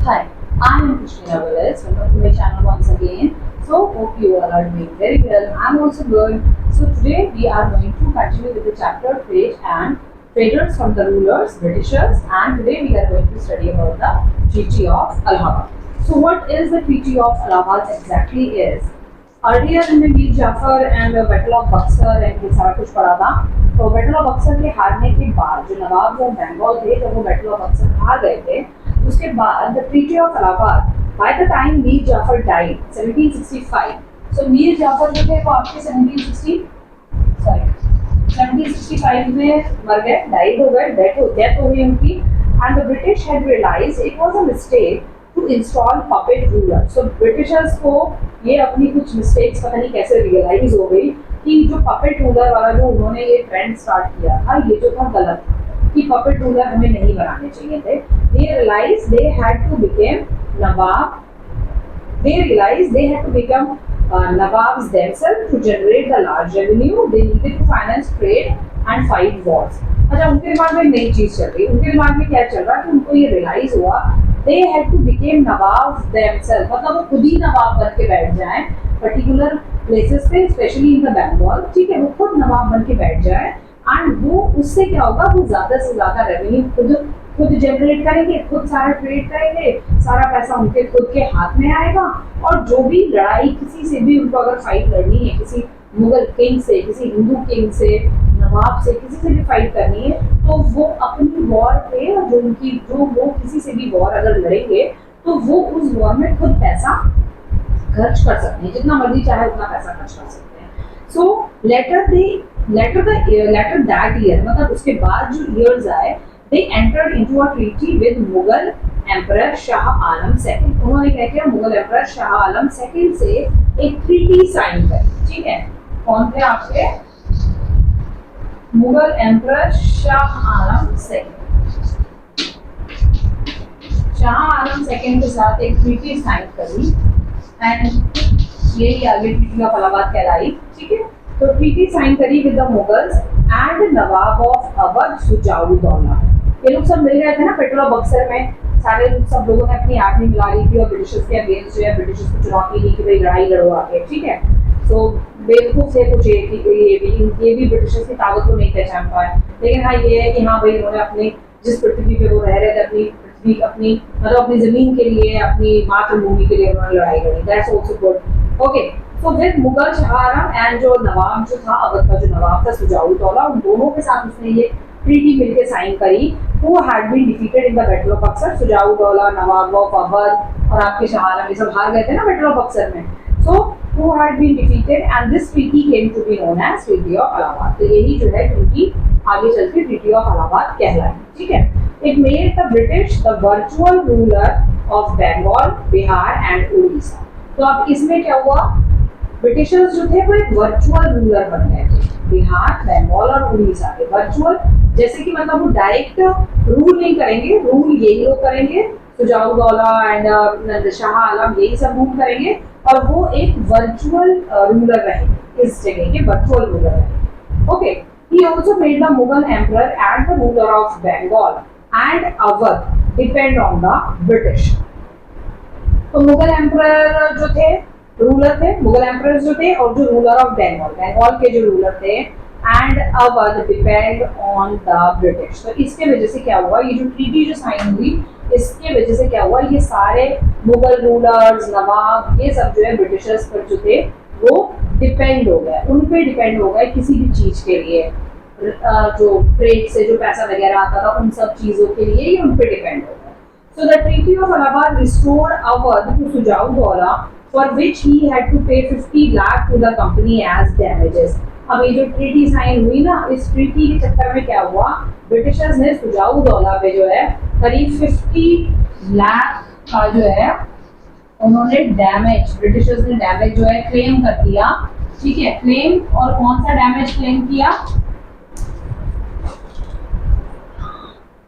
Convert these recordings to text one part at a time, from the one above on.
Hi, I am Christina Velez. Welcome to my channel once again. So, hope you all are doing very well. I'm also good. So, today we are going to continue with the chapter Trade and Traders from the Rulers, Britishers, and today we are going to study about the Treaty of Allahabad. So, what is the Treaty of Allahabad exactly is? Earlier हमने Mir Jafar and battle of Buxar and ये सारा कुछ पढ़ा था. तो battle of Buxar के हारने के बाद जो नवाब और बंगाल थे जब वो बैटल ऑफ बक्सर हार गए थे उसके बाद the treaty of Allahabad by the time Mir Jafar died 1765. So Mir Jafar जो थे वो आपके 1765 में मर गए, डाइड हो गए, डेथ हो गई उनकी. And the British had realised it was a mistake to install puppet ruler. So Britishers को ये अपनी कुछ मिस्टेक्स पता नहीं कैसे रियलाइज हो गई कि जो पपेट रूलर वाला जो उन्होंने ये ट्रेंड स्टार्ट किया था ये जो था गलत था कि पपेट रूलर हमें नहीं बनाने चाहिए थे. They realized they had to become Nawab. They realized they had to become Nawabs themselves to generate the large revenue. They needed to finance trade and fight wars. अच्छा, उनके दिमाग में नई चीज चल रही. उनके दिमाग में क्या चल रहा है कि उनको ये रियलाइज हुआ they had to become Nawabs themselves. मतलब वो खुद ही नवाब बन के बैठ जाएं पर्टिकुलर प्लेसेस पे, स्पेशली इन द बंगाल. ठीक है, वो खुद नवाब बन के बैठ जाए एंड वो उससे क्या होगा, वो ज्यादा से ज्यादा रेवेन्यू खुद जनरेट करेंगे, खुद सारा ट्रेड करेंगे, सारा पैसा उनके खुद के हाथ में आएगा. और जो भी लड़ाई किसी से भी उनको अगर फाइट लड़नी है, किसी मुगल किंग से, किसी हिंदू किंग से, नवाब से, किसी से भी फाइट करनी है, तो वो अपनी वॉर पे जो वो किसी से भी वॉर अगर लड़ेंगे तो वो उस वॉर में खुद पैसा खर्च कर सकते हैं, जितना मर्जी चाहे उतना पैसा खर्च कर सकते हैं. सो लेटर दैट ईयर, मतलब उसके बाद जो ईयर्स आए, they entered into a treaty with Mughal emperor Shah Alam II. उन्होंने क्या किया, मुगल एम्परर शाह आलम II से एक ट्रीटी साइन करी. ठीक है, कौन थे आपके, Mughal emperor Shah Alam II. Shah Alam II के साथ एक ट्रीटी साइन करी एंड यही आगे ट्रीटी ऑफ इलाहाबाद कहलाई. ठीक है, तो ट्रीटी साइन करी with the Mughals and Nawab of Awadh Shuja-ud-Daula. ये लोग सब मिल गए थे ना बैटल ऑफ बक्सर में. सारे सब लोगों ने अपनी आर्मी मिला ली थी और ब्रिटिशर्स के अगेंस्ट जो है ब्रिटिशर्स को चुनौती दी कि भाई लड़ाई लड़ो आके. ठीक है, तो बेवकूफ से कुछ ये भी ब्रिटिशर्स की ताकत को नहीं पहचान पाए. लेकिन हाँ ये है कि हाँ भाई उन्होंने अपनी जिस पृथ्वी पे वो रह रहे थे, अपनी जमीन के लिए, अपनी मातृभूमि के लिए उन्होंने लड़ाई लड़ी. That's also good. ओके, तो विद मुगल शाह आलम एंड जो नवाब जो था, अवध का जो नवाब था सुजाउद्दौला, उन दोनों के साथ उसने ये ट्रीटी मिलके साइन करी. Who had been defeated in the Battle of Buxar? Shuja-ud-Daula, Nawab of Awadh और आपके शाह आलम ये सब हार गए थे ना बैटल ऑफ बक्सर में. So who had been defeated and this treaty came to be known as Treaty of Allahabad. तो यही जो है ट्रीटी आगे चल के ट्रीटी ऑफ इलाहाबाद कहलाई. ठीक है, it made the British the virtual ruler of Bengal, Bihar and Odisha. तो अब इसमें क्या हुआ, ब्रिटिशर्स जो थे वो एक वर्चुअल रूलर बन गए थे. बिहार, बंगाल और उड़ीसा के वर्चुअल, जैसे कि मतलब वो डायरेक्ट रूल नहीं करेंगे, रूल यही लोग करेंगे, सुजाउद्दौला एंड शाह आलम यही सब रूल करेंगे और वो एक वर्चुअल रूलर रहेंगे, इस जगह के वर्चुअल रूलर रहेंगे. Okay, he also made the Mughal emperor and the ruler of Bengal and Awadh depend on the British. तो मुगल एम्परर जो थे, रूलर थे, मुगल एम्परर जो थे, और जो रूलर ऑफ बंगाल के जो रूलर थे and Awadh depend on the British. तो इसके वजह से क्या हुआ, ये जो ट्रीटी जो साइन हुई इसके वजह से क्या हुआ, ये सारे मुगल रूलर्स, नवाब, ये सब जो है ब्रिटिशर्स पर जो थे वो डिपेंड हो गए, उन पे डिपेंड हो गए किसी भी चीज के लिए. जो ट्रेड से जो पैसा वगैरह आता था उन सब चीजों के लिए ये उन पे डिपेंड हो गए. So the treaty of Allahabad restored Awadh to Shujauddaula for which he had to pay 50 lakh to the company as damages. अब ये जो ट्रीटी साइन हुई ना, इस ट्रीटी के चक्कर में क्या हुआ, ब्रिटिशर्स ने सुजाउद्दौला पे जो है करीब 50 लाख का जो है उन्होंने डैमेज, ब्रिटिशर्स ने डैमेज जो है क्लेम कर दिया. ठीक है, क्लेम, और कौन सा डैमेज क्लेम किया,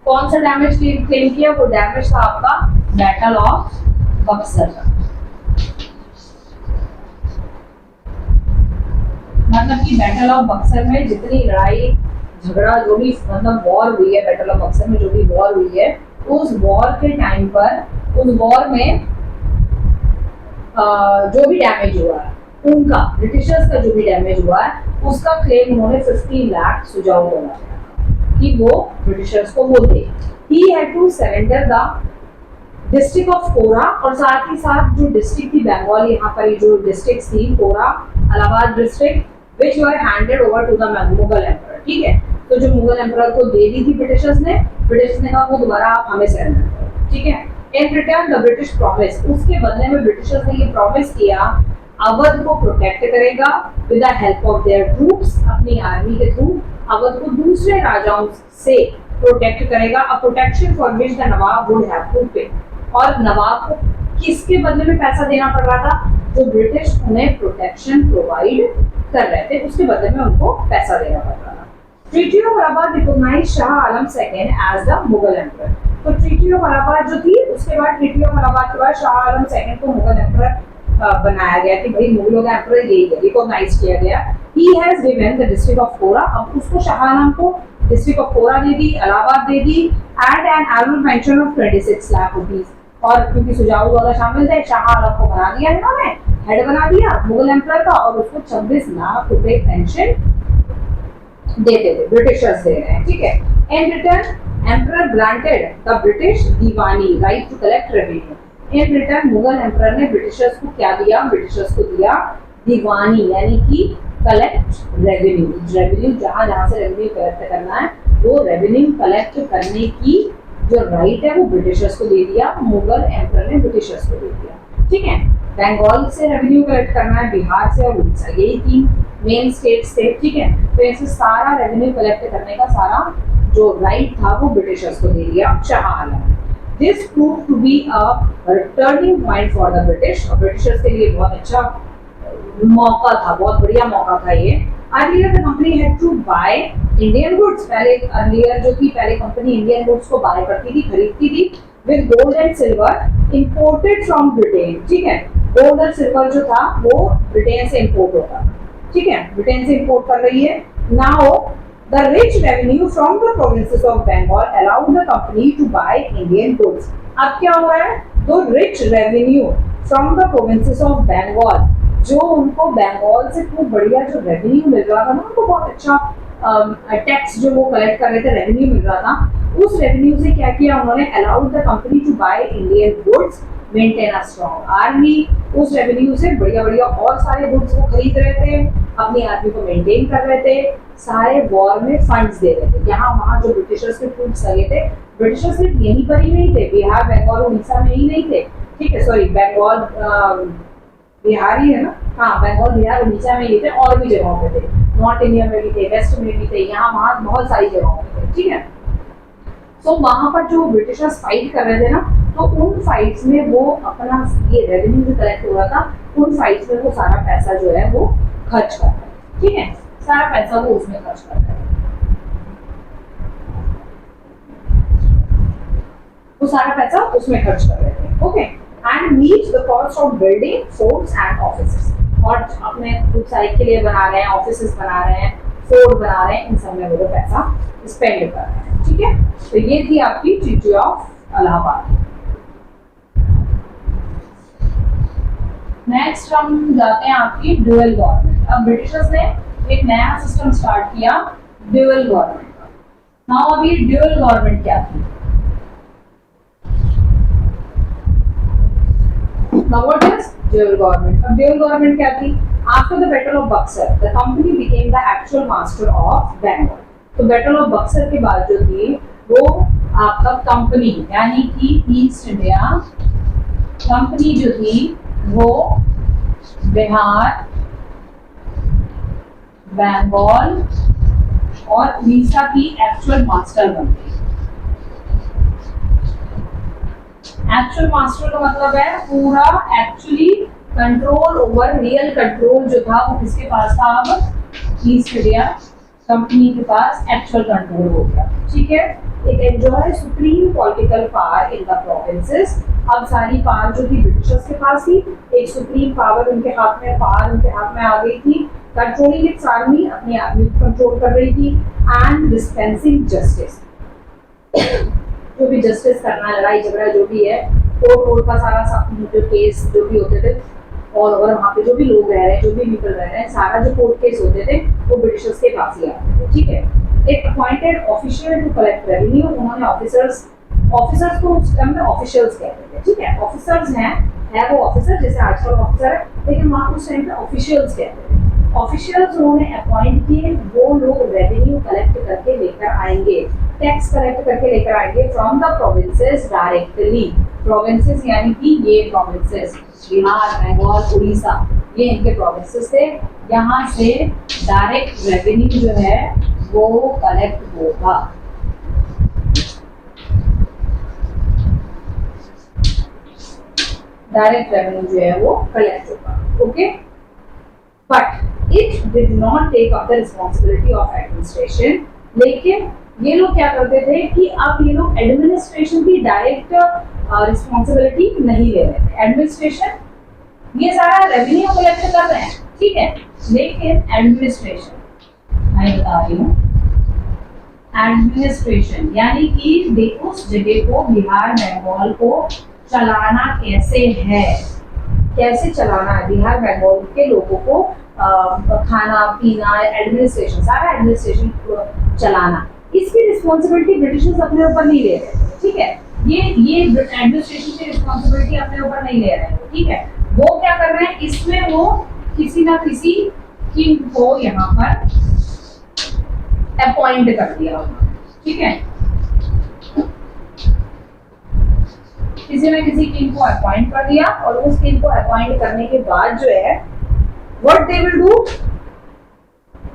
कौन सा डैमेज क्लेम किया, वो डैमेज था आपका बैटल ऑफ बक्सर का. मतलब कि बैटल ऑफ बक्सर में जितनी लड़ाई झगड़ा जो भी मतलब वॉर हुई है, बैटल ऑफ बक्सर में जो भी वॉर हुई है, उस वॉर के टाइम पर उस वॉर में जो भी डैमेज हुआ है उनका, ब्रिटिशर्स का जो भी डैमेज हुआ है उसका क्लेम उन्होंने 50 लाख सुझाव दिया कि वो ब्रिटिशर्स को वो दे। He had to surrender the district of Kora, और साथ ही साथ जो डिस्ट्रिक्ट थी बंगाल, यहाँ पर जो डिस्ट्रिक्ट थी Kora, Allahabad district, which were handed over to the Mughal emperor. ठीक है, तो जो मुगल एम्परर को दे दी थी ब्रिटिशर्स ने कहा वो दोबारा आप हमें सरेंडर करो। ठीक है, in return the British promise, उसके बदले में ब्रिटिशर्स ने ये प्रॉमिस किया अवध को प्रोटेक्ट करेगा with the help of their troops, अपनी आर्मी के थ्रू अवध को दूसरे राजाओं से प्रोटेक्ट करेगा। A protection for which the nawab would have to pay, और नवाब को किसके बदले में पैसा देना पड़ रहा था? जो ब्रिटिश उन्हें प्रोटेक्शन प्रोवाइड कर रहे थे उसके बदले में उनको पैसा देना पड़ रहा था। Treaty of Allahabad recognise Shah Alam second as the Mughal emperor. तो ट्रीटी ऑफ इलाहाबाद जो थी उसके बाद ट्रीटी ऑफ इलाहाबाद के बाद शाह आलम सेकंड को मुगल एम्परर बनाया गया कि भाई मुगलों का एम्परर यही है, रिकॉग्नाइज किया गया। He has given the district of Kora, अब उसको शाह आलम को डिस्ट्रिक्ट ऑफ कोरा दे दी, इलाहाबाद दे दी, and an annual pension of 26 lakh rupees. और क्योंकि सुझाव द्वारा शामिल थे, शाह आलम को बना दिया इन्होंने, हेड बना दिया मुगल एम्परर का, और उसको 26 लाख रुपए पेंशन देते थे, ब्रिटिशर्स दे रहे हैं। ठीक है, in return emperor granted the British diwani right to collect revenue. In return Mughal emperor ने ब्रिटिशर्स को क्या दिया? ब्रिटिशर्स को दिया दीवानी, यानी कि कलेक्ट रेवेन्यू। रेवेन्यू जहां जहां से रेवेन्यू कलेक्ट करना है वो रेवेन्यू कलेक्ट करने की जो राइट है वो ब्रिटिशर्स को दे दिया, मुगल एम्परर ने ब्रिटिशर्स को दे दिया। ठीक है, बंगाल से रेवेन्यू कलेक्ट करना है, बिहार से और उड़ीसा, यही 3 मेन स्टेट्स थे। ठीक है, तो ऐसे सारा रेवेन्यू कलेक्ट करने का सारा जो राइट था वो ब्रिटिशर्स को दे दिया शाह आलम ने। This prove to be a turning point for the British, और ब्रिटिशर्स के लिए बहुत अच्छा मौका था, बहुत बढ़िया मौका था ये। Earlier the company had to buy Indian goods, पहले अर्लियर जो थी पहले कंपनी इंडियन गुड्स को बाय करती थी, खरीदती थी, with gold and silver imported from Britain. ठीक है, गोल्ड और सिल्वर जो था वो ब्रिटेन से इंपोर्ट होता। ठीक है, ब्रिटेन से इंपोर्ट कर रही है। Now the rich revenue from the provinces of Bengal allowed the company to buy Indian goods. अब क्या हुआ है? तो rich revenue from the provinces of Bengal, जो उनको बंगाल से खूब बढ़िया जो रेवेन्यू मिल रहा था ना, उनको बहुत अच्छा टैक्स जो वो कलेक्ट कर रहे थे, रेवेन्यू मिल रहा था, उस रेवेन्यू से क्या किया उन्होंने? Allowed the company to buy Indian goods, maintain a strong army. उस रेवेन्यू से बढ़िया बढ़िया और सारे गुड्स वो खरीद रहे थे, अपनी आर्मी को मेंटेन कर रहे थे, सारे वॉर में फंड्स दे रहे थे। यहाँ वहाँ जो ब्रिटिशर्स के ट्रूप्स लगे थे, ब्रिटिशर्स सिर्फ यहीं पर ही नहीं थे, बिहार बंगाल उड़ीसा में ही नहीं थे। ठीक है, सॉरी बंगाल बिहार ही है ना, हाँ बंगाल बिहार उड़ीसा में ही थे, और भी जगहों पे थे, नॉर्थ इंडिया में भी थे, वेस्ट में भी थे, यहाँ वहाँ बहुत सारी जगहों पे थे। ठीक है, तो वहां पर जो ब्रिटिशर्स फाइट कर रहे थे ना, तो उन फाइट्स में वो अपना ये रेवेन्यू जो कलेक्ट हो रहा था, उन फाइट्स में वो सारा पैसा जो है वो खर्च कर रहे हैं। ठीक है, सारा पैसा वो उसमें खर्च कर रहे हैं, वो सारा पैसा उसमें खर्च कर रहे थे। Okay, and meet the cost of building forts and offices, और अपने खूब सारे किले बना रहे हैं, ऑफिसेस बना रहे हैं, फोर्ट बना रहे हैं, इन सब में वो पैसा स्पेंड कर रहे हैं। ठीक है, तो ये थी आपकी ट्रीटी ऑफ इलाहाबाद। नेक्स्ट हम जाते हैं आपकी ड्यूअल गवर्नमेंट। अब ब्रिटिशर्स ने एक नया सिस्टम स्टार्ट किया, ड्यूअल गवर्नमेंट का। नाउ अब ये ड्यूअल गवर्नमेंट क्या थी? Now what is dual government? अब dual government क्या थी? After the Battle of Buxar, the company became the actual master of Bengal. तो बैटल ऑफ बक्सर के बाद जो थी वो आपका कंपनी, यानी कि ईस्ट इंडिया कंपनी जो थी वो बिहार, बंगाल और उड़ीसा की एक्चुअल मास्टर बन गई। एक्चुअल मास्टर का मतलब है पूरा actually control over, real control जो था वो किसके पास था? अब ईस्ट इंडिया कंपनी के पास एक्चुअल कंट्रोल हो गया। ठीक है, it enjoy supreme political power in the provinces. अब सारी पावर जो थी ब्रिटिशर्स के पास थी, एक सुप्रीम पावर उनके हाथ में, पावर उनके हाथ में आ गई थी। कंट्रोलिंग इट्स आर्मी, अपनी आर्मी को कंट्रोल कर रही थी, एंड डिस्पेंसिंग जस्टिस, जो भी जस्टिस करना है, लड़ाई झगड़ा जो भी है कोर्ट का सारा जो केस जो भी होते थे और वहाँ पे जो भी लोग रह रहे हैं, जो भी पीपल रह रहे हैं, सारा जो कोर्ट केस होते थे वो ब्रिटिशर्स के पास ही आते थे, ठीक है। एक appointed official to collect revenue, उन्होंने ऑफिसर्स को उस टाइम में ऑफिशियल्स कहते थे, ठीक है। ऑफिसर्स है वो ऑफिसर, जैसे आजकल ऑफिसर है, लेकिन वहाँ उस टाइम पे ऑफिशियल्स कहते थे। ऑफिशियल्स उन्होंने अपॉइंट किए, वो लोग रेवेन्यू कलेक्ट करके लेकर आएंगे, टैक्स कलेक्ट करके लेकर आएंगे from the provinces directly. Provinces यानी कि ये प्रोविंसेस बिहार, बंगाल, उड़ीसा, ये इनके प्रोविंसेस थे। यहाँ से डायरेक्ट रेवेन्यू जो है वो कलेक्ट होगा। डायरेक्ट रेवेन्यू जो है वो कलेक्ट होगा, okay. But it did not take up the responsibility of administration. लेकिन ये लोग क्या करते थे कि अब ये लोग एडमिनिस्ट्रेशन की डायरेक्ट रिस्पॉन्सिबिलिटी नहीं ले रहे थे। एडमिनिस्ट्रेशन ये सारा रेवेन्यू कलेक्ट कर रहे हैं, ठीक है, लेकिन एडमिनिस्ट्रेशन मैं बता रही हूँ, एडमिनिस्ट्रेशन यानी कि उस जगह को, बिहार बंगाल को चलाना कैसे है, कैसे चलाना है बिहार बंगाल के लोगों को, खाना पीना, एडमिनिस्ट्रेशन, सारा एडमिनिस्ट्रेशन चलाना, इसकी रिस्पॉन्सिबिलिटी ब्रिटिशर्स अपने ऊपर नहीं ले रहे थे, ठीक है। ये एडमिनिस्ट्रेशन की रिस्पॉन्सिबिलिटी अपने ऊपर नहीं ले रहे हैं, ठीक है। वो क्या कर रहे हैं, इसमें वो किसी ना किसी किंग को यहाँ पर अपॉइंट कर दिया, ठीक है, किसी न किसी किंग को अपॉइंट कर दिया। और उस किंग को अपॉइंट करने के बाद जो है व्हाट दे विल डू,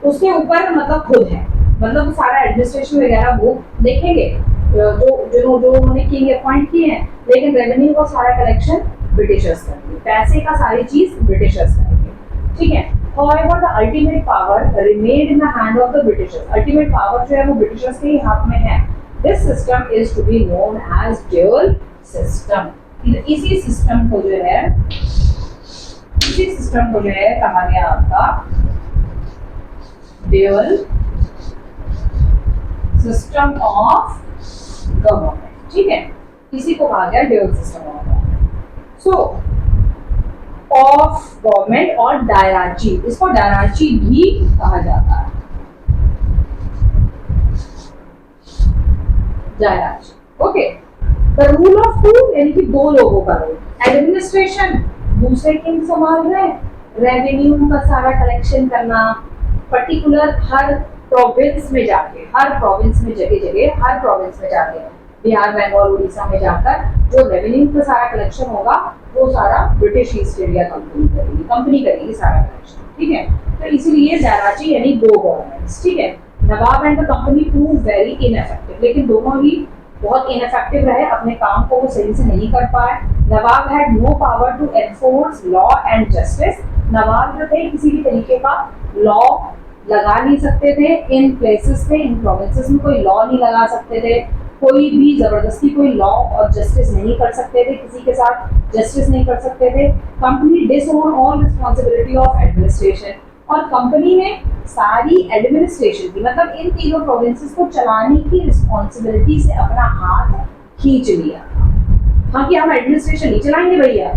उसके ऊपर मतलब खुद है, मतलब सारा एडमिनिस्ट्रेशन वगैरह वो देखेंगे, जो उन्होंने किंग अपॉइंट किए हैं, लेकिन रेवेन्यू का सारा कलेक्शन ब्रिटिशर्स करेंगे, पैसे का सारी चीज ब्रिटिशर्स करेंगे, ठीक है। However, the ultimate power remained in the hand of the Britishers. Ultimate power जो है वो ब्रिटिशर्स के ही हाथ में है। This system is to be known as dual system. इसी सिस्टम को जो है कहा गया आपका dual system of government, ठीक है, इसी को कहा गया dual system of government. So of government और डायराची, इसको डायराची भी कहा जाता है, dyarchy, okay. The rule of two यानी कि दो लोगों का रूल, एडमिनिस्ट्रेशन दूसरे किंग संभाल रहे, रेवेन्यू का सारा कलेक्शन करना, पर्टिकुलर हर प्रोविंस में जाके, हर प्रोविंस में जगह हर प्रोविंस में जाके, बिहार बंगाल उड़ीसा में जाकर जो रेवेन्यू का सारा कलेक्शन होगा वो सारा ब्रिटिश ईस्ट इंडिया कंपनी करेगी सारा कलेक्शन, ठीक है। तो इसीलिए डायराची यानी दो गवर्नमेंट्स, ठीक है। Nawab and the company prove very ineffective, लेकिन दोनों ही बहुत इनएफेक्टिव रहे, अपने काम को वो सही से नहीं कर पाए। Nawab had no power to enforce law and justice. नवाब जो थे किसी भी तरीके का लॉ लगा नहीं सकते थे इन प्लेसेस पे, इन प्रोविंसेस में कोई लॉ नहीं लगा सकते थे, कोई भी जबरदस्ती कोई लॉ और जस्टिस नहीं कर सकते थे, किसी के साथ जस्टिस नहीं कर सकते थे। Company disown all responsibility of administration, और कंपनी ने सारी एडमिनिस्ट्रेशन की, मतलब इन तीनों प्रोविंसेस को चलाने की रिस्पॉन्सिबिलिटी से अपना हाथ खींच लिया। हाँ कि हम एडमिनिस्ट्रेशन नहीं चलाएंगे भैया,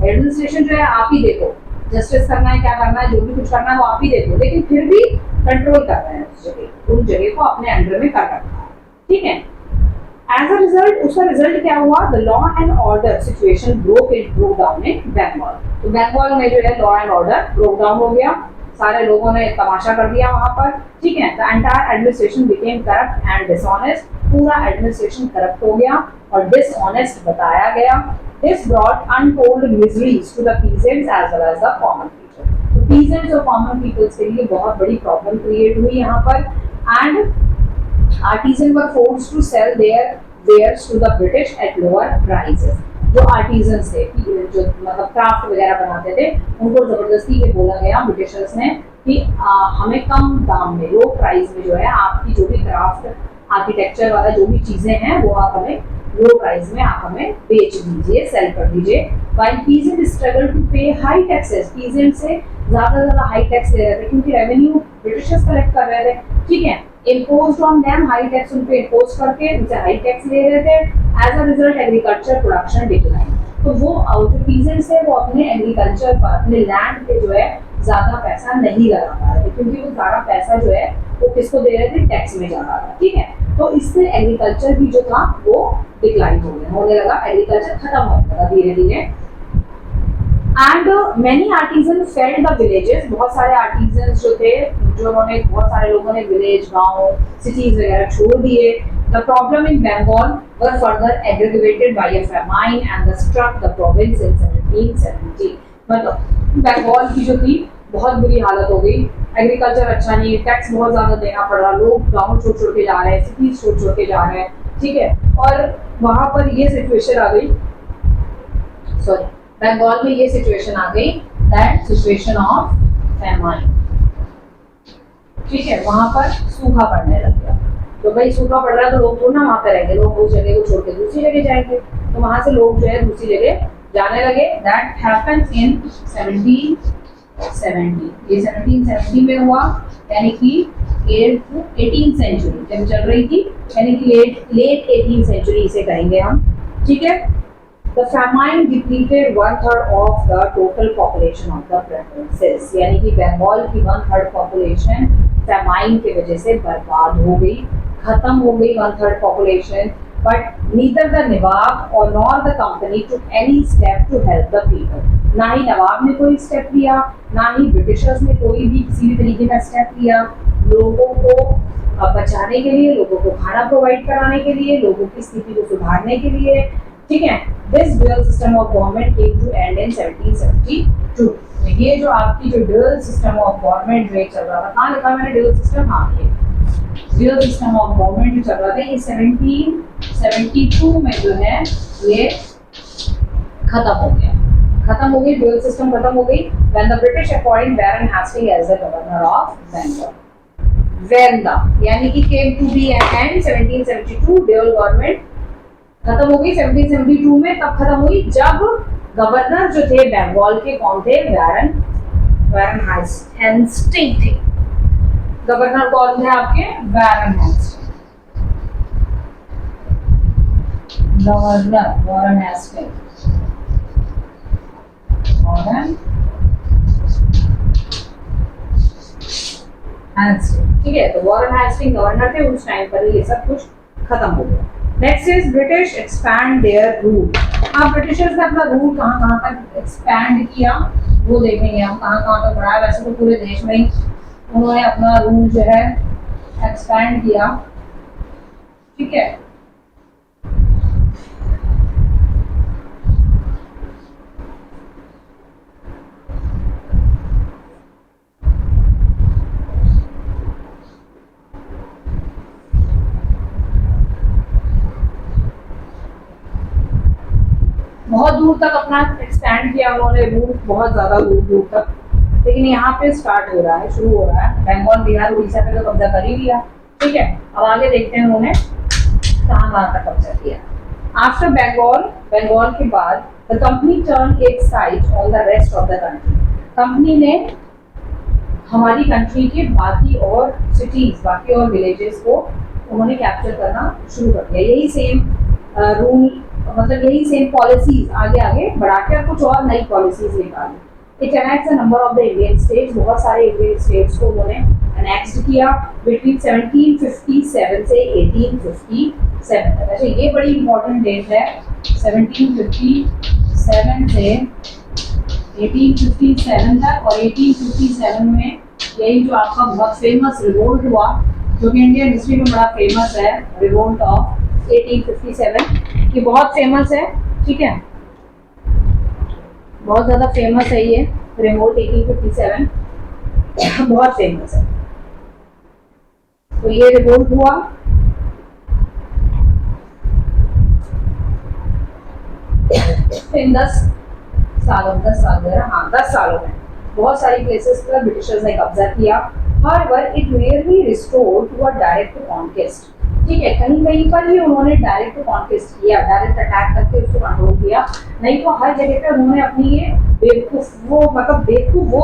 एडमिनिस्ट्रेशन जो है आप ही देखो, जस्टिस करना है, क्या करना है, जो भी कुछ करना है वो आप ही देखो, लेकिन फिर भी कंट्रोल कर रहे हैं उस जगह को अपने अंडर में कर रखा है, ठीक है। As a result, उसका रिजल्ट क्या हुआ? The law and order situation broke down in Bengal. तो बंगाल में जो है law and order broke down हो गया, सारे लोगों ने तमाशा कर दिया वहाँ पर, ठीक है। The entire administration became corrupt and dishonest. पूरा administration corrupt हो गया और dishonest बताया गया. This brought untold miseries to the peasants as well as the common people. तो peasants और common peoples के लिए बहुत बड़ी problem create हुई यहाँ पर, and artisans were forced to sell their wares to the British at lower prices. जो आर्टिजन्स थे, जो मतलब क्राफ्ट वगैरह बनाते थे, उनको जबरदस्ती ये बोला गया ब्रिटिशर्स ने कि हमें कम दाम में, लो प्राइस में जो है आपकी जो भी क्राफ्ट आर्किटेक्चर वाला जो भी चीजें हैं वो आप हमें लो प्राइस में आप हमें बेच दीजिए, सेल कर दीजिए। While peasants struggle to pay high taxes, peasants से ज्यादा हाई टैक्स ले रहे थे क्योंकि रेवेन्यू ब्रिटिशर्स कलेक्ट कर रहे थे, ठीक है। imposed on them high tax, उन पे impose करके उनसे हाई टैक्स ले रहे थे। As a result, agriculture production declined. तो वो जो पीजेंट्स है वो अपने एग्रीकल्चर पर, अपने लैंड पे जो है ज्यादा पैसा नहीं लगा पा रहे थे, क्योंकि वो सारा पैसा जो है वो किसको दे रहे थे, टैक्स में जा रहा था। ठीक है, तो इससे एग्रीकल्चर भी जो था वो डिक्लाइन होने लगा, एग्रीकल्चर खत्म होने लगा धीरे धीरे। And many artisan fled the villages, बहुत सारे आर्टिजन जो थे, जो उन्होंने, बहुत सारे लोगों ने विलेज, गांव, सिटीज वगैरह छोड़ दिए। The problem in Bengal were further aggravated by a famine and struck the province in 1770। मतलब बंगाल की जो थी बहुत बुरी हालत हो गई, एग्रीकल्चर अच्छा नहीं, टैक्स बहुत ज्यादा देना पड़ रहा, लोग गाँव छोड़ छोड़ के जा रहे हैं, सिटीज छोड़ छोड़ के जा रहे हैं। ठीक है, और वहां पर ये सिचुएशन आ गई, सॉरी, बंगाल में ये सिचुएशन आ गई, दैट सिचुएशन ऑफ फैमाइन। ठीक है, वहां पर सूखा पड़ने लग गया। तो भाई सूखा पड़ रहा है तो लोग थोड़ा ना वहां पे रहेंगे, लोग उस जगह को छोड़ के दूसरी जगह जाएंगे, तो वहां से लोग जो है दूसरी जगह जाने लगे। That happens in 1770। ये 1770 में हुआ, यानी कि 18th सेंचुरी जब चल रही थी, यानी कि लेट 18th सेंचुरी इसे कहेंगे हम। ठीक है, The famine depleted 1/3 of the total population of the provinces, यानी कि बंगाल की 1/3 population famine की वजह से बर्बाद हो गई, खत्म हो गई 1/3 population। But neither the नवाब और nor the company took any step to help the people। ना ही नवाब ने कोई स्टेप लिया, ना ही ब्रिटिशर्स ने कोई भी किसी भी तरीके का स्टेप लिया लोगों को बचाने के लिए, लोगों को खाना प्रोवाइड कराने के लिए, लोगों की स्थिति को सुधारने के लिए। ठीक है, this dual system of government came to end in 1772। ये जो आपकी जो ड्यूअल सिस्टम ऑफ गवर्नमेंट जो चल रहा था, कहाँ लिखा मैंने ड्यूअल सिस्टम, हाँ ये ड्यूअल सिस्टम ऑफ गवर्नमेंट जो चल रहा था, ये 1772 में जो है ये खत्म हो गया, खत्म हो गई, ड्यूअल सिस्टम खत्म हो गई। When the British appoint Warren Hasting as the governor of Bengal, when the यानी कि came to be and 1772, dual government खत्म हो गई 1772 में। तब खत्म हुई जब गवर्नर जो थे बंगाल के कौन थे, बैरन हेस्टिंग थे। गवर्नर कौन थे आपके, बैरन हेस्टिंग, गवर्नर वॉरेन हेस्टिंग, ठीक है, तो वॉरेन हेस्टिंग गवर्नर थे उस टाइम पर, ये सब कुछ खत्म हो गया। Next is British expand there rule. अब ब्रिटिशर्स ने अपना रूल कहाँ तक एक्सपैंड किया वो देखेंगे हम, कहाँ तक बढ़ाया। वैसे तो पूरे देश में ही उन्होंने अपना रूल जो है एक्सपैंड किया। ठीक है, बहुत दूर तक अपना एक्सपेंड किया उन्होंने रूल, बहुत ज्यादा दूर तक। लेकिन यहाँ पे स्टार्ट हो रहा है, शुरू हो रहा है, बंगाल, बिहार, उड़ीसा पे तो कब्जा कर ही लिया। ठीक है, अब आगे देखते हैं उन्होंने कहाँ तक कब्जा किया। आफ्टर बंगाल के बाद the company turn it's site on the rest of the country. Company ने हमारी कंट्री के बाकी और सिटीज, बाकी और विलेजेस को उन्होंने कैप्चर करना शुरू कर दिया। यही सेम रूल, मतलब यही सेम पॉलिसीज आगे बढ़ा के कुछ और नई पॉलिसीज निकाली। It annex the number of the Indian states, बहुत सारे इंडियन स्टेट्स को उन्होंने अनेक्स किया बिटवीन 1757 से 1857। अच्छा, ये बड़ी इंपॉर्टेंट डेट है, 1757 से 1857 तक। और 1857 में यही जो आपका बहुत फेमस रिवोल्ट हुआ, जो कि इंडियन हिस्ट्री में बड़ा फेमस है, रिवोल्ट ऑफ 1857, ये बहुत फेमस है। ठीक है, बहुत ज्यादा फेमस है ये रिवोल्ट 1857, बहुत फेमस है। तो ये रिवोल्ट हुआ इन 10 सालों में बहुत सारी प्लेसेस पर ब्रिटिशर्स ने कब्जा किया। However, it rarely restored to a direct conquest। ठीक है, कहीं पर ही उन्होंने डायरेक्ट कॉन्क्वेस्ट किया, डायरेक्ट अटैक करके उसको कंट्रोल किया, नहीं तो हर जगह पे उन्होंने अपनी ये बेवकूफ वो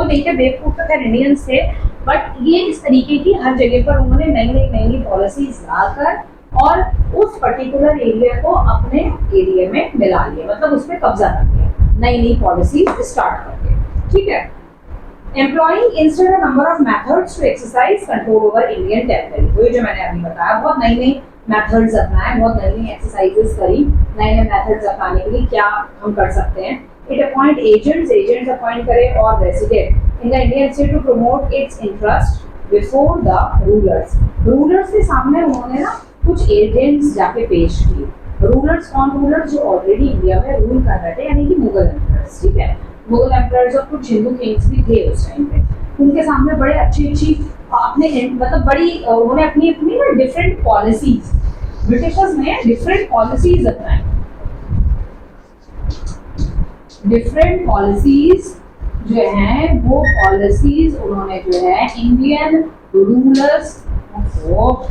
नहीं थे, बेवकूफ तो खैर इंडियंस थे, बट ये इस तरीके की हर जगह पर उन्होंने नई पॉलिसीज लाकर और उस पर्टिकुलर एरिया को अपने एरिया में मिला लिया, मतलब उस पर कब्जा कर लिया नई नई पॉलिसी स्टार्ट करके, ठीक है। Employing instead a number of methods to exercise control over Indian territory, वो जो मैंने अभी बताया, बहुत नई नई मेथड्स अपनाए, बहुत नई नई एक्सरसाइजेस करी, नए नए मेथड्स अपनाने के लिए क्या हम कर सकते हैं। इट अपॉइंट एजेंट्स अपॉइंट करे और resident in the Indian state to promote its interest before the rulers. Rulers के सामने उन्होंने ना कुछ एजेंट्स जाके पेश किए। रूलर्स कौन? रूलर्स जो ऑलरेडी इंडिया में रूल कर रहे थे, यानी कि मुगल एम्परर्स, ठीक है। मुगल एम्परर्स और कुछ हिंदू किंग्स भी थे उस टाइम पे। उनके सामने बड़े अच्छी अपने मतलब बड़ी उन्होंने अपनी अपनी ना डिफरेंट पॉलिसीज, ब्रिटिशर्स ने डिफरेंट पॉलिसीज अपनाई, डिफरेंट पॉलिसीज जो हैं वो पॉलिसीज उन्होंने जो है इंडियन रूलर्स को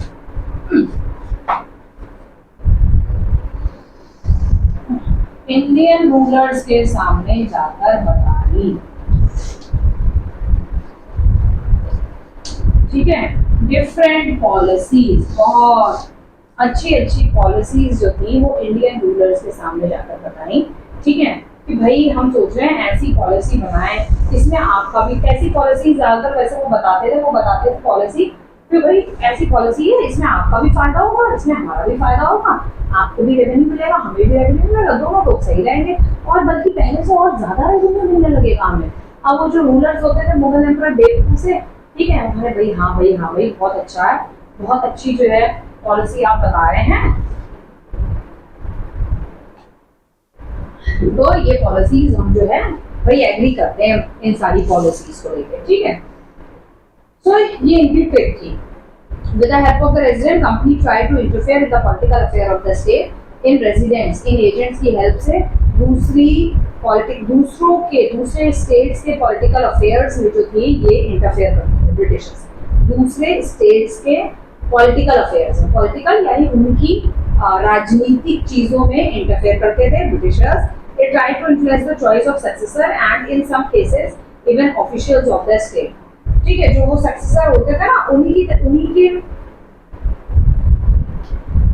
इंडियन रूलर्स के सामने जाकर बताई, ठीक है। डिफरेंट पॉलिसीज, बहुत अच्छी पॉलिसीज जो थी वो इंडियन रूलर्स के सामने जाकर बताई, ठीक है, कि भाई हम सोच रहे हैं ऐसी पॉलिसी बनाएं, इसमें आपका भी कैसी पॉलिसी, ज्यादातर वैसे वो बताते थे पॉलिसी कि भाई ऐसी पॉलिसी है, इसमें आपका भी फायदा होगा, इसमें हमारा भी फायदा होगा, आपको भी रेवेन्यू मिलेगा, हमें भी रेवेन्यू मिलेगा, दोनों लोग सही रहेंगे, और बल्कि पहले से और ज्यादा रेवेन्यू मिलने लगेगा हमें। अब वो जो रूलर्स होते थे मुगल एम्परर बेवकूफ से, ठीक है, उन्होंने भाई हाँ भाई बहुत अच्छा है, बहुत अच्छी जो है पॉलिसी आप बता रहे हैं, तो ये पॉलिसीज हम जो है भाई एग्री करते हैं इन सारी पॉलिसीज को लेकर, ठीक है। सो ये इनकी ट्रिक थी। With the help of the resident, company tried to interfere in the political affair of the state. In residents, in agents की हेल्प से दूसरे स्टेट्स के पॉलिटिकल अफेयर्स में जो थी ये इंटरफेयर करते थे ब्रिटिशर्स, दूसरे स्टेट्स के पॉलिटिकल अफेयर्स में, पॉलिटिकल यानी उनकी राजनीतिक चीजों में इंटरफेयर करते थे Britishers. It tried to influence the choice of successor and in some cases even officials of the state, ठीक है। जो वो सक्सेसर होते थे ना, उन्हीं के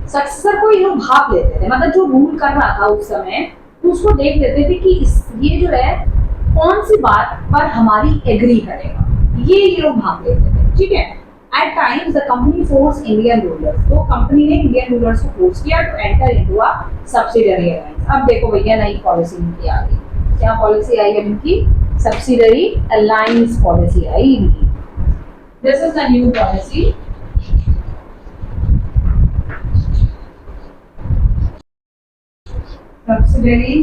सक्सेसर को ये लोग भाप लेते थे, मतलब जो रूल कर रहा था उस समय तो उसको देख लेते थे कि ये जो है कौन सी बात पर हमारी एग्री करेगा, ये लोग भाप लेते थे, ठीक है। At times the company forced Indian rulers, तो कंपनी ने इंडियन रूलर्स को फोर्स किया to enter into a subsidiary alliance. अब देखो भैया नई पॉलिसी इनकी आ गई, क्या पॉलिसी आई है इनकी? सब्सिडियरी अलायंस पॉलिसी आई इनकी। This is the new policy, subsidiary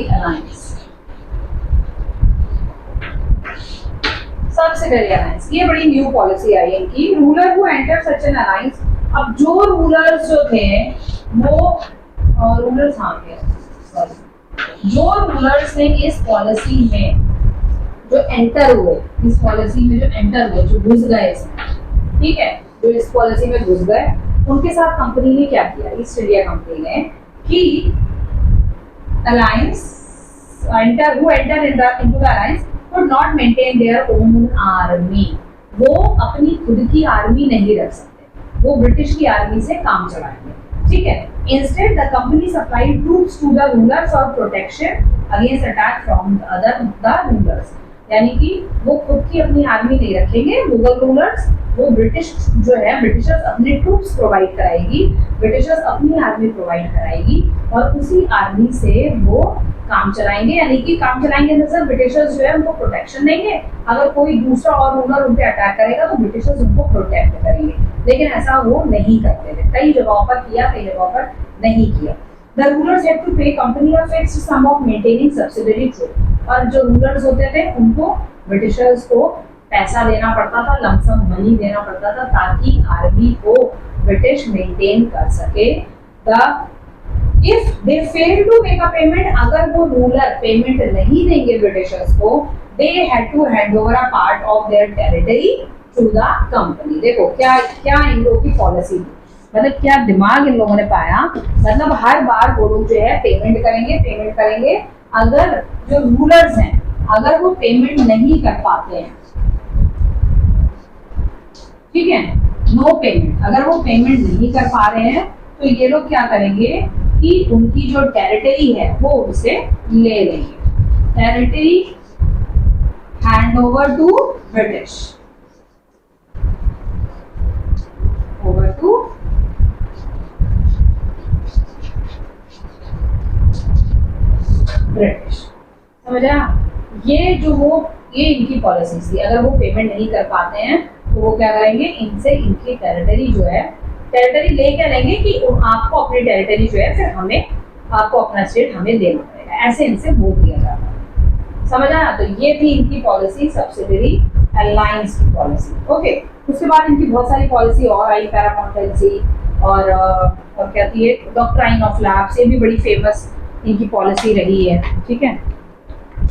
alliance, subsidiary alliance, ये बड़ी न्यू पॉलिसी आई है इनकी। Ruler who enter such an alliance, अब जो रूलर्स जो थे वो रूलर्स जो रूलर्स ने इस पॉलिसी में जो एंटर हुए, इस पॉलिसी में जो एंटर हुए, जो घुस गए इसमें, ठीक है, जो इस पॉलिसी में घुस गए, उनके साथ कंपनी ने क्या किया, ईस्ट इंडिया कंपनी ने, कि alliance who enter into the alliance could not maintain their own army, वो अपनी खुद की आर्मी नहीं रख सकते, वो ब्रिटिश की आर्मी से काम चलाएंगे, ठीक है। Instead, the company supplied troops to the rulers for protection against attack from the rulers, यानी कि वो खुद की अपनी आर्मी नहीं रखेंगे मुगल रूलर्स, वो ब्रिटिश जो है ब्रिटिशर्स अपने ट्रूप्स प्रोवाइड कराएगी, ब्रिटिशर्स अपनी आर्मी प्रोवाइड कराएगी और उसी आर्मी से वो काम चलाएंगे, यानी कि काम चलाएंगे मतलब ब्रिटिशर्स जो है उनको प्रोटेक्शन देंगे, अगर कोई दूसरा और रूलर उन पे अटैक करेगा तो ब्रिटिशर्स उनको प्रोटेक्ट करेंगे, लेकिन ऐसा वो नहीं करते थे, कई जगहों पर किया, कई जगहों पर नहीं किया। The rulers had to pay company a fixed sum of maintaining subsidiary troops, और जो रूलर्स होते थे उनको ब्रिटिशर्स को पैसा देना पड़ता था, लमसम मनी देना पड़ता था ताकि आर्मी को ब्रिटिश मेंटेन कर सके। If they fail to make a payment, अगर वो रूलर पेमेंट नहीं देंगे ब्रिटिशर्स को, they had to hand over a part of their territory to the company। देखो क्या इन लोगों की पॉलिसी थी, मतलब क्या दिमाग इन लोगों ने पाया, मतलब हर बार वो लोग जो है पेमेंट करेंगे, अगर जो रूलर्स हैं अगर वो पेमेंट नहीं कर पाते हैं ठीक है, नो पेमेंट। अगर वो पेमेंट नहीं कर पा रहे हैं तो ये लोग क्या करेंगे कि उनकी जो टेरिटरी है वो उनसे ले लेंगे। Territory hand over to British, over to British. समझा? ये जो ये इनकी पॉलिसी थी। अगर वो पेमेंट नहीं कर पाते हैं तो वो क्या करेंगे, इनसे इनकी टेरिटरी जो है, टेरिटरी ले क्या लेंगे कि आपको अपनी टेरिटरी जो है फिर हमें, आपको अपना स्टेट हमें देना पड़ेगा, ऐसे इनसे बोल दिया जाता है। समझ आया? तो ये थी इनकी पॉलिसी, सब्सिडरी अलायंस की पॉलिसी। ओके, उसके बाद इनकी बहुत सारी पॉलिसी और आई, पैरामॉन्टेंसी और क्या थी, डॉक्ट्राइन ऑफ लैप्स, ये भी बड़ी फेमस इनकी पॉलिसी रही है। ठीक है,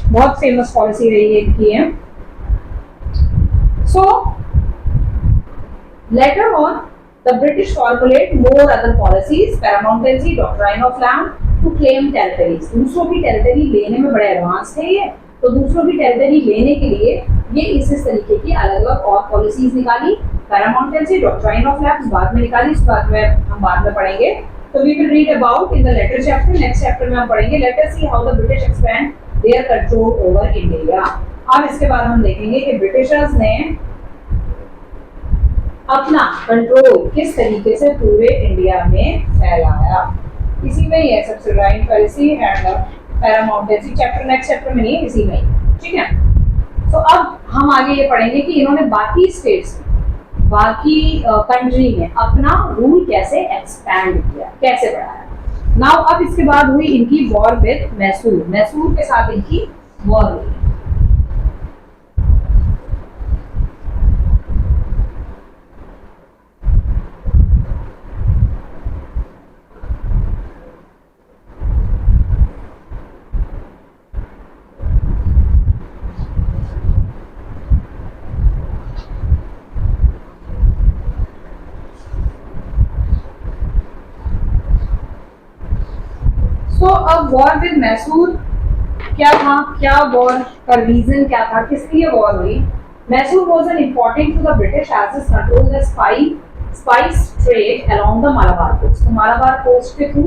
बहुत फेमस पॉलिसी रही है इनकी है। So later on the British formulate more other policies, paramountcy, doctrine of land to claim territories. दूसरों की टेरिटरी लेने में बड़े एडवांस थे ये, तो दूसरों की टेरिटरी लेने के लिए ये इस तरीके की अलग अलग और पॉलिसीज निकाली। पैरामॉन्टेंसी, डॉक्ट्राइन ऑफ लैंड बाद में निकाली, इस बात में हम बाद में पढ़ेंगे। तो we will read about in the later chapter, next chapter में हम पढ़ेंगे। Let us see how the British expand their control over India. अब इसके बाद हम देखेंगे कि ब्रिटिशर्स ने अपना कंट्रोल किस तरीके से पूरे इंडिया में फैलाया। इसी में ही है subsidise policy and paramountcy chapter, next chapter में नहीं, इसी में ही। ठीक है, तो अब हम आगे ये पढ़ेंगे कि इन्होंने बाकी स्टेट्स, बाकी कंट्री में अपना रूल कैसे एक्सपैंड किया, कैसे बढ़ाया। नाउ अब इसके बाद हुई इनकी वॉर विद मैसूर। मैसूर के साथ इनकी वॉर हुई। तो अब वॉर विद मैसूर क्या था, क्या वॉर का रीजन क्या था, किस लिए वॉर हुई। Mysore was an important to the British as it control the spice trade along the Malabar coast. तो मालाबार कोस्ट के थ्रू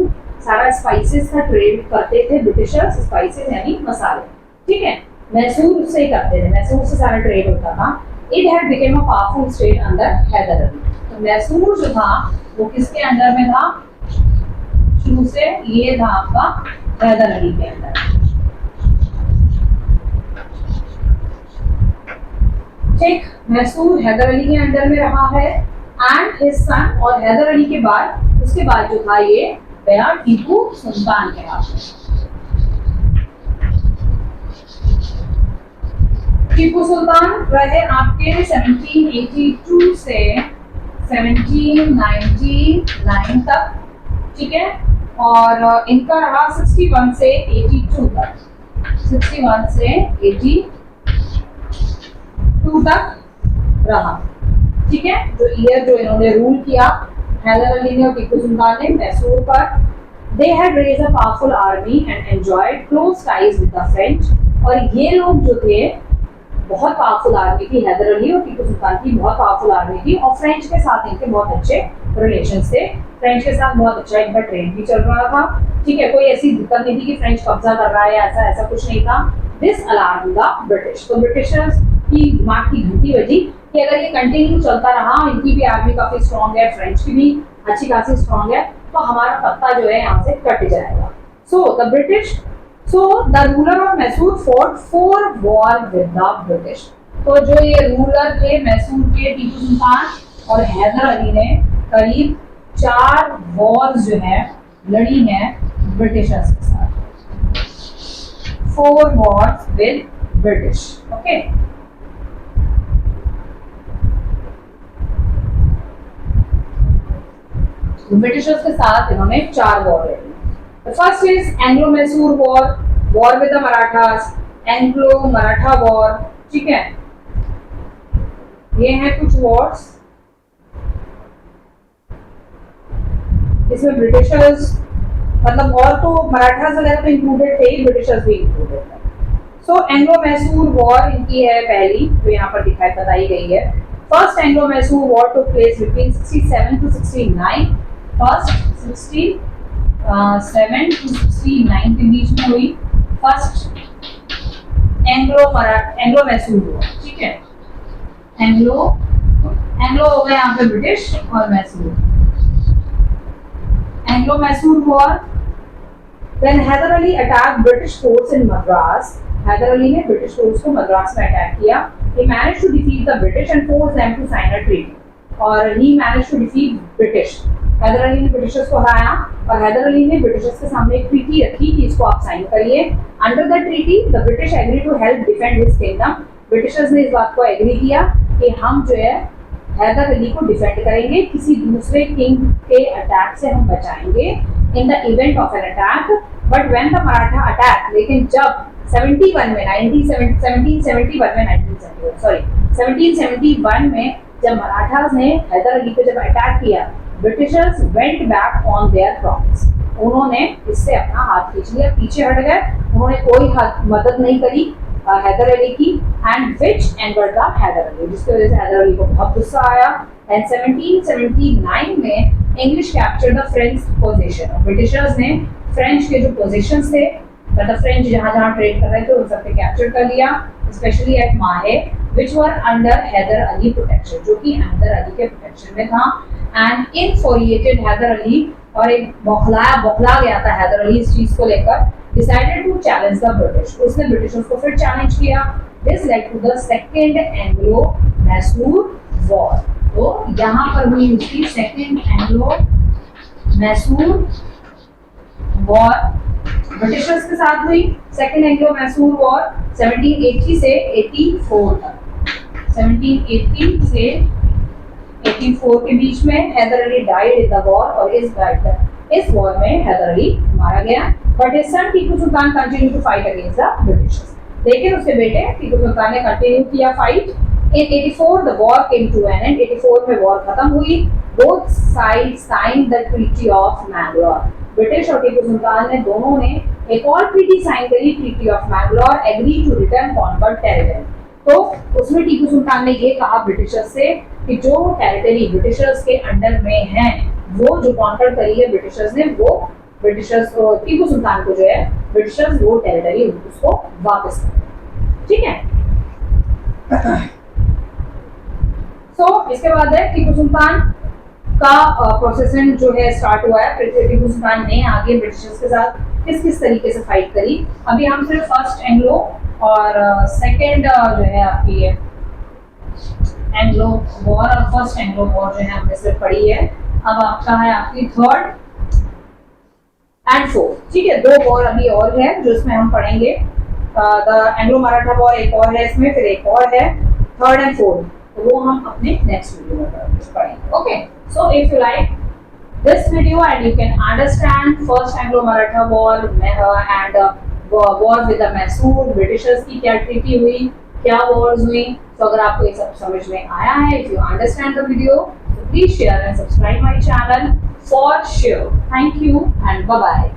सारा स्पाइसेस का ट्रेड करते थे ब्रिटिशर्स, स्पाइसेस यानी मसाले। ठीक है, मैसूर से ही करते थे, मैसूर से सारा ट्रेड होता था। It had become a powerful state under Hyder Ali. तो मैसूर जो था वो किसके अंडर में था, शुरू से ये था आपका हैदर अली के अंदर। ठीक, मैसूर हैदर अली के अंडर में रहा है एंड हिज सन, और हैदर अली के बाद उसके बाद जो था ये गया टीपू सुल्तान के हाथ में। टीपू सुल्तान रहे आपके 1782 से 1799 तक। ठीक है, और इनका रहा 61 से 82 तक, 61 से 82 तक रहा। ठीक है, जो ईयर जो इन्होंने रूल किया हैदर अली ने और टीपू सुल्तान ने मैसूर पर। They had raised a powerful army and enjoyed close ties with the French. और ये लोग जो थे, बहुत पावरफुल आर्मी थी हैदर अली और टीपू सुल्तान की, बहुत पावरफुल आर्मी थी, और फ्रेंच के साथ इनके बहुत अच्छे रिलेशंस थे। फ्रेंच के साथ बहुत अच्छा इनका ट्रेड भी चल रहा था। ठीक है, कोई ऐसी दिक्कत नहीं थी कि फ्रेंच कब्जा कर रहा है, ऐसा कुछ नहीं था। This alarmed the British. तो ब्रिटिशर्स की दिमाग की घंटी बजी कि अगर ये कंटिन्यू चलता रहा, इनकी भी आर्मी काफी स्ट्रांग है, फ्रेंच की भी अच्छी खासी स्ट्रांग है, तो हमारा पत्ता जो है यहाँ से कट जाएगा। So the ruler of Mysore fought for war with the British. तो जो ये रूलर थे मैसूर के, टीपू सुल्तान और हैदर अली ने करीब 4 वॉर्स जो है लड़ी हैं ब्रिटिशर्स के साथ। 4 Wars with British. Okay, Britishers के साथ इन्होंने 4 वॉर लड़ी। The first is Anglo-Mysore War, War with the Marathas, Anglo-Maratha War। ठीक है, ये हैं कुछ वॉर्स। इसमें ब्रिटिशर्स मतलब और तो मराठास वगैरह तो इंक्लूडेड थे, ब्रिटिशर्स भी इंक्लूडेड थे। सो एंग्लो मैसूर वॉर इनकी है पहली, जो यहाँ पर बताई गई है। First Anglo-Mysore War took place between 67 to 69. First 67 to 69 के बीच में हुई फर्स्ट एंग्लो-मैसूर वॉर, ठीक है। एंग्लो हो गया यहाँ पे ब्रिटिश और Mysore. एंग्लो-मैसूर war, when Hyder Ali attacked British force in Madras, Haider Ali ने ब्रिटिश फोर्स को मद्रास में अटैक किया। He managed to defeat the British and force them to sign a treaty. और he managed to defeat British. Haider Ali ने Britishers को हराया और हैदर अली ने ब्रिटिशर्स के सामने एक ट्रीटी रखी कि इसको आप साइन करिए। Under the treaty the British agree to help defend his kingdom. Britishers ने इस बात को एग्री किया कि हम जो है हैदर अली को डिफेंड करेंगे, किसी दूसरे किंग के अटैक से हम बचाएंगे in the event of an attack. But when the Maratha attack, लेकिन जब 1771 में जब मराठास ने हैदर अली को जब अटैक किया, Britishers went back on their promise. उन्होंने इससे अपना हाथ खींच लिया, पीछे हट गए, उन्होंने कोई मदद नहीं करी हैदर अली की। And which angered the Hyder Ali, जिसकी वजह से हैदर अली को बहुत गुस्सा आया। एंड 1779 में English captured the French position. Britishers ने फ्रेंच के जो पोजीशंस थे, मतलब फ्रेंच जहां ट्रेड कर रहे थे उन सबको कैप्चर कर लिया, especially at Mahe which were under Hyder Ali protection, जो कि हैदर अली के प्रोटेक्शन में था। एंड इनफोरिएटेड हैदर अली, और एक बौखला गया था हैदर अली इस चीज को लेकर, decided to challenge the British. उसने ब्रिटिशर्स को फिर चैलेंज किया। This led to the second एंग्लो-मैसूर war. तो यहाँ पर हुई उसकी सेकंड एंग्लो-मैसूर वॉर, ब्रिटिशर्स के साथ हुई। सेकंड एंग्लो-मैसूर वॉर 1780 से 84 तक, 1780 से 84 के बीच में Hyder Ali died in the war, और इस वॉर में हैदर अली मारा गया। But his son Tipu Sultan continue to fight against the Britishers. लेकिन उसके बेटे टीपू सुल्तान ने कंटिन्यू किया fight. In 84 the war came to an end. 84 में वॉर खत्म हुई। Both sides signed the Treaty of Mangalore. British और टीपू सुल्तान ने दोनों ने एक और ट्रीटी साइन करी, treaty of Mangalore, agree to return convert territory. तो उसमें टीपू सुल्तान ने ये कहा ब्रिटिशर्स से कि जो टेरिटरी ब्रिटिशर्स के अंडर में है, वो जो कॉन्कर करी है ब्रिटिशर्स ने, वो ब्रिटिशर्स टीपू सुल्तान को जो है ब्रिटिशर्स वो टेरिटरी उसको वापस करें, ठीक है। तो इसके बाद है टीपू सुल्तान का प्रोसेसन जो है स्टार्ट हुआ है। टीपू सुल्तान ने आगे ब्रिटिशर्स के साथ किस तरीके से फाइट करी। अभी हम सिर्फ फर्स्ट एंग्लो और सेकंड जो है आपकी एंग्लो वॉर और फर्स्ट एंग्लो वॉर जो है हमने सिर्फ पढ़ी है। अब आपका है आपकी थर्ड एंड फोर्थ, ठीक है। दो वॉर अभी और है जो इसमें हम पढ़ेंगे। द एंग्लो मराठा वॉर एक और है इसमें, फिर एक और है थर्ड एंड फोर्थ, तो वो हम अपने नेक्स्ट वीडियो में पढ़ेंगे। Okay, so if you like this video and you can understand first Anglo-Maratha war and war with the Mysore, Britishers की क्या ट्रीटी हुई, क्या wars हुई। तो अगर आपको ये सब समझ में आया है, if you understand the video, so please share and subscribe my channel for sure. Thank you and bye bye.